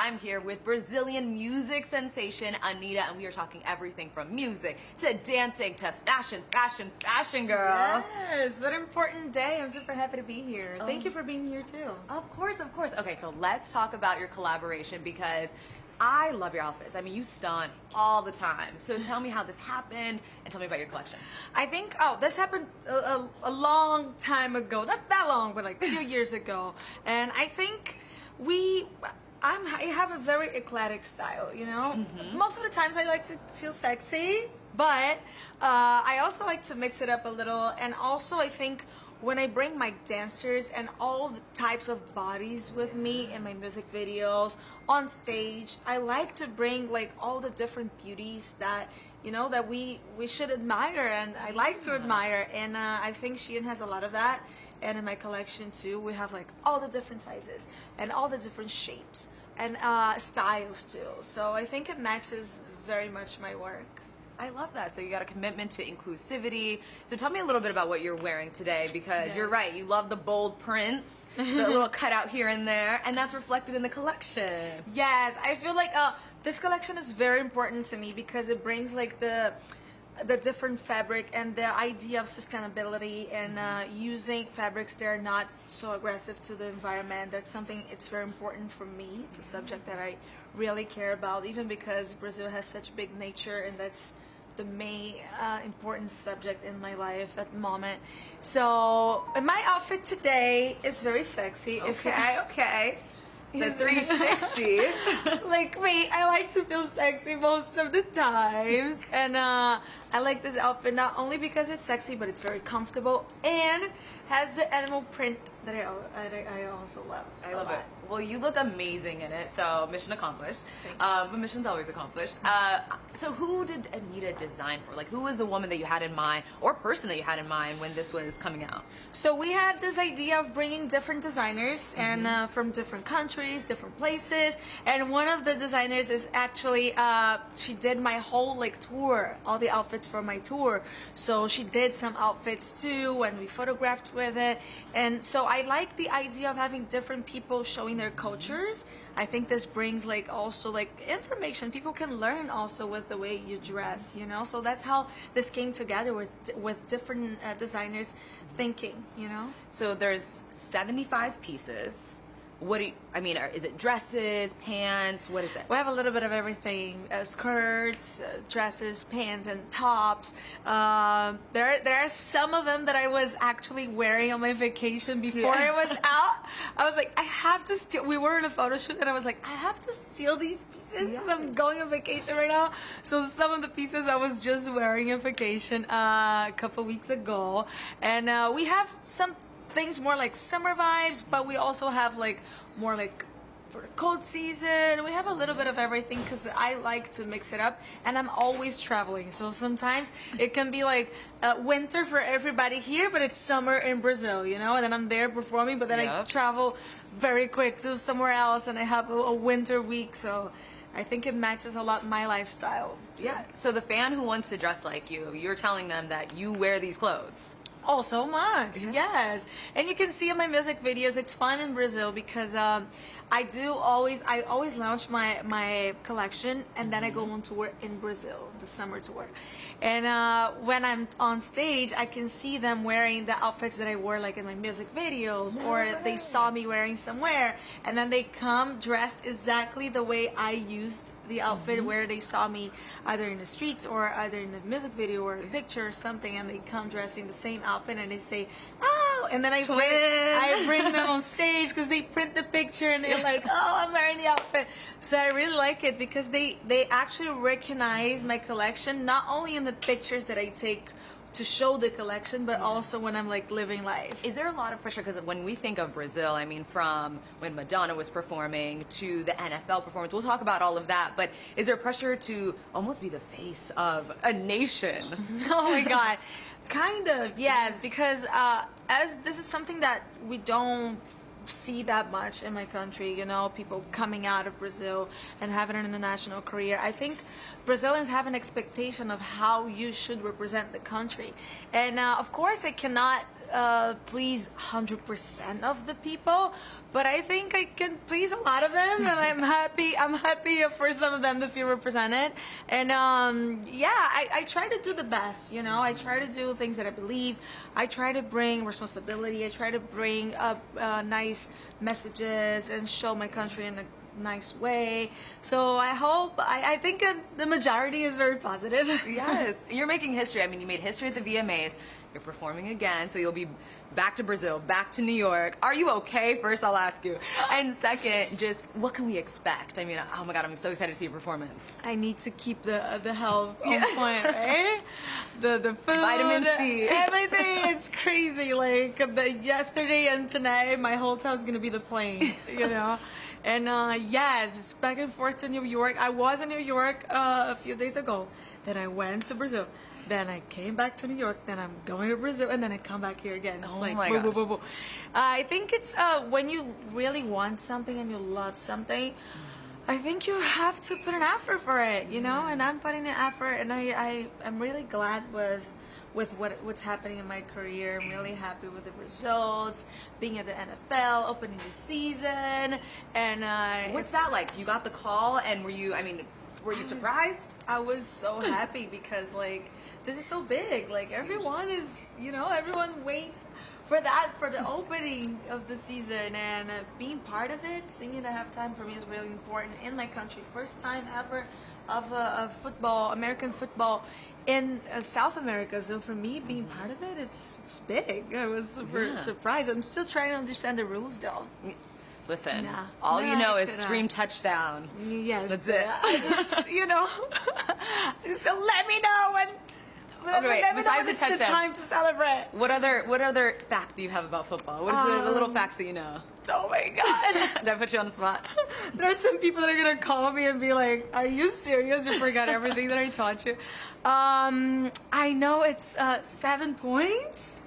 I'm here with Brazilian music sensation Anita, and we are talking everything from music to dancing to fashion, girl. Yes, what an important day. I'm super happy to be here. Thank you for being here too. Of course. Okay, so let's talk about your collaboration because I love your outfits. I mean, you stun all the time. So tell me how this happened and tell me about your collection. I think, this happened a long time ago. Not that long, but like a few years ago. And I think I have a very eclectic style, you know? Mm-hmm. Most of the times I like to feel sexy, but I also like to mix it up a little. And also I think when I bring my dancers and all the types of bodies with me in my music videos, on stage, I like to bring like all the different beauties that, you know, that we should admire and I like to admire. And I think Shein has a lot of that. And in my collection too, we have like all the different sizes and all the different shapes and styles too. So I think it matches very much my work. I love that. So you got a commitment to inclusivity. So tell me a little bit about what you're wearing today because You're right. You love the bold prints, the little cutout here and there, and that's reflected in the collection. Yes, I feel like this collection is very important to me because it brings like the different fabric and the idea of sustainability and using fabrics that are not so aggressive to the environment. That's something it's very important for me. It's a subject that I really care about, even because Brazil has such big nature and that's the main important subject in my life at the moment. So my outfit today is very sexy. Okay. The 360. Like me, I like to feel sexy most of the times, and I like this outfit not only because it's sexy, but it's very comfortable and has the animal print that I also love. I love it. Well, you look amazing in it, so mission accomplished. But mission's always accomplished. So who did Anita design for? Like, who was the woman that you had in mind, or person that you had in mind when this was coming out? So we had this idea of bringing different designers and from different countries, different places. And one of the designers is actually, she did my whole like tour, all the outfits for my tour. So she did some outfits too, and we photographed with it. And so I like the idea of having different people showing their cultures. I think this brings like also like information people can learn also with the way you dress, you know. So that's how this came together with different designers thinking, you know. So there's 75 pieces. What do you, I mean, is it dresses, pants, what is it? We have a little bit of everything, skirts, dresses, pants, and tops. There are some of them that I was actually wearing on my vacation before I was out. I was like, I have to steal, we were in a photo shoot and I was like, I have to steal these pieces because I'm going on vacation right now. So some of the pieces I was just wearing on vacation a couple weeks ago. And we have some things more like summer vibes, but we also have like more like for the cold season. We have a little bit of everything because I like to mix it up and I'm always traveling. So sometimes it can be like winter for everybody here, but it's summer in Brazil, you know, and then I'm there performing, but then I travel very quick to somewhere else and I have a winter week. So I think it matches a lot my lifestyle. Yeah. So the fan who wants to dress like you, you're telling them that you wear these clothes. Oh, so much. Yes. And you can see in my music videos, it's fun in Brazil because I always launch my collection and then I go on tour in Brazil, the summer tour. And when I'm on stage, I can see them wearing the outfits that I wore like in my music videos or they saw me wearing somewhere and then they come dressed exactly the way I used the outfit where they saw me either in the streets or either in the music video or a picture or something and they come dressed in the same outfit and they say, oh, and then I bring them on stage because they print the picture and they're like, oh, I'm wearing the outfit. So I really like it because they actually recognize my collection not only in the pictures that I take to show the collection, but also when I'm like living life. Is there a lot of pressure? Because when we think of Brazil, I mean, from when Madonna was performing to the NFL performance, we'll talk about all of that, but is there pressure to almost be the face of a nation? Oh my God. Kind of, yes, because as this is something that we don't see that much in my country, you know, people coming out of Brazil and having an international career. I think Brazilians have an expectation of how you should represent the country. And of course I cannot please 100% of the people, but I think I can please a lot of them, and I'm happy. I'm happy for some of them to feel represented. And I try to do the best. You know, I try to do things that I believe. I try to bring responsibility. I try to bring up nice messages and show my country in a nice way. So I think the majority is very positive. Yes, you're making history. I mean, you made history at the VMAs. You're performing again, so you'll be back to Brazil, back to New York. Are you okay? First, I'll ask you. And second, just what can we expect? I mean, oh my God, I'm so excited to see your performance. I need to keep the health on point, right? The food, vitamin C, everything. It's crazy. Like yesterday and tonight, my whole time is gonna be the plane, you know. And yes, it's back and forth to New York. I was in New York a few days ago. Then I went to Brazil. Then I came back to New York. Then I'm going to Brazil, and then I come back here again. It's like my boo, gosh. boo, boo, boo. I think it's when you really want something and you love something. I think you have to put an effort for it, you know. And I'm putting an effort, and I'm really glad with what's happening in my career. I'm really happy with the results, being at the NFL, opening the season, and What's that like? You got the call, and were you surprised? I was so happy because like this is so big. Like everyone is, you know, everyone waits for the opening of the season, and being part of it, singing at halftime for me is really important in my country. First time ever of football, American football in South America. So for me, being part of it, it's big. I was super surprised. I'm still trying to understand the rules though. Listen, Nah. all Nah, you know I is could, scream touchdown. Yes, That's it. I just, you know, just let me know when. Okay, wait, let me know besides when the it's touchdown. the time to celebrate. What other fact do you have about football? What is the little facts that you know? Oh my God. Did I put you on the spot? There's some people that are gonna call me and be like, "Are you serious? You forgot everything that I taught you." I know it's 7 points.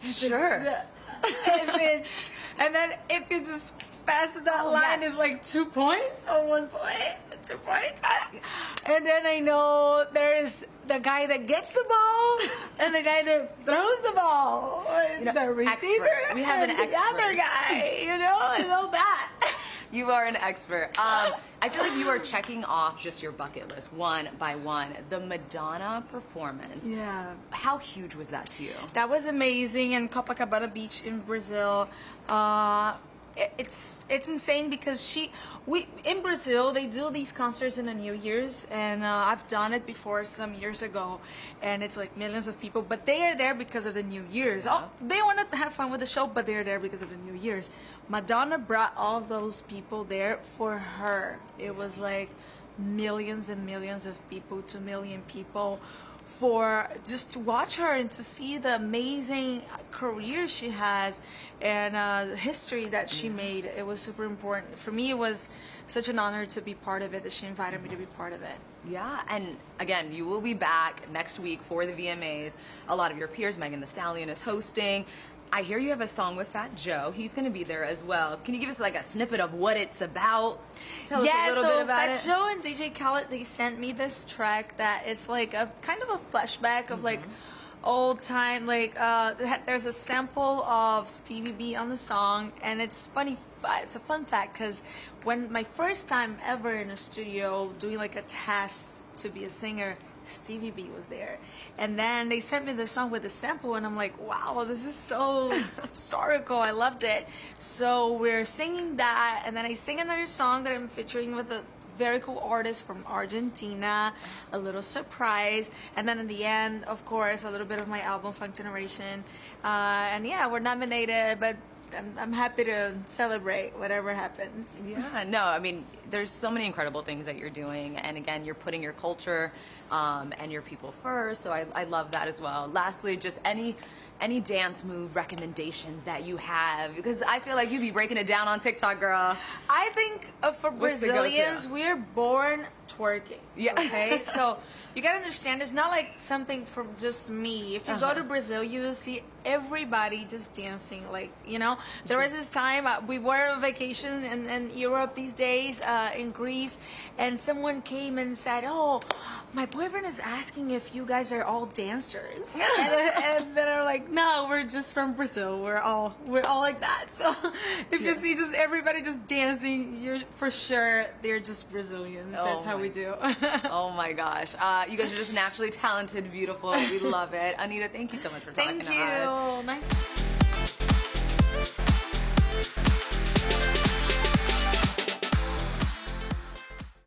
Sure. And then if you just pass that line, yes. it's like 2 points or 1 point, 2 points. And then I know there's the guy that gets the ball and the guy that throws the ball. It's the receiver. Expert. We have an and the expert. other guy, you know, and all that. You are an expert. I feel like you are checking off just your bucket list one by one. The Madonna performance. Yeah. How huge was that to you? That was amazing in Copacabana Beach in Brazil. It's insane because in Brazil they do these concerts in the New Year's, and I've done it before some years ago, and it's like millions of people, but they are there because of the New Year's. Yeah. They want to have fun with the show, but they're there because of the New Year's. Madonna brought all of those people there for her. It was like millions and millions of people, 2 million people, for just to watch her and to see the amazing career she has and the history that she made. It was super important. For me, it was such an honor to be part of it, that she invited me to be part of it. Yeah, and again, you will be back next week for the VMAs. A lot of your peers, Megan Thee Stallion is hosting. I hear you have a song with Fat Joe. He's going to be there as well. Can you give us like a snippet of what it's about? Tell us a little bit about it. Fat Joe and DJ Khaled, they sent me this track that is like a kind of a flashback of like old time. Like there's a sample of Stevie B on the song, and it's funny. It's a fun fact because when my first time ever in a studio doing like a test to be a singer, Stevie B was there, and then they sent me the song with the sample, and I'm like, wow, this is so historical. I loved it. So we're singing that, and then I sing another song that I'm featuring with a very cool artist from Argentina, a little surprise, and then in the end, of course, a little bit of my album Funk Generation, and yeah, we're nominated, but I'm happy to celebrate whatever happens. Yeah, no, I mean, there's so many incredible things that you're doing, and again, you're putting your culture and your people first, so I love that as well. Lastly, just any dance move recommendations that you have, because I feel like you'd be breaking it down on TikTok, girl. I think for Brazilians, we're born twerking. Yeah. Okay, so you gotta understand, it's not like something from just me. If you go to Brazil, you will see everybody just dancing, like, you know. There was this time we were on vacation in Europe these days, in Greece, and someone came and said, "Oh, my boyfriend is asking if you guys are all dancers." And then I'm like, "No, we're just from Brazil. We're all like that." So if you see just everybody just dancing, you're for sure they're just Brazilians. That's how we do. Oh my gosh. You guys are just naturally talented, beautiful. We love it. Anita, thank you so much for talking to us. Thank you. Nice.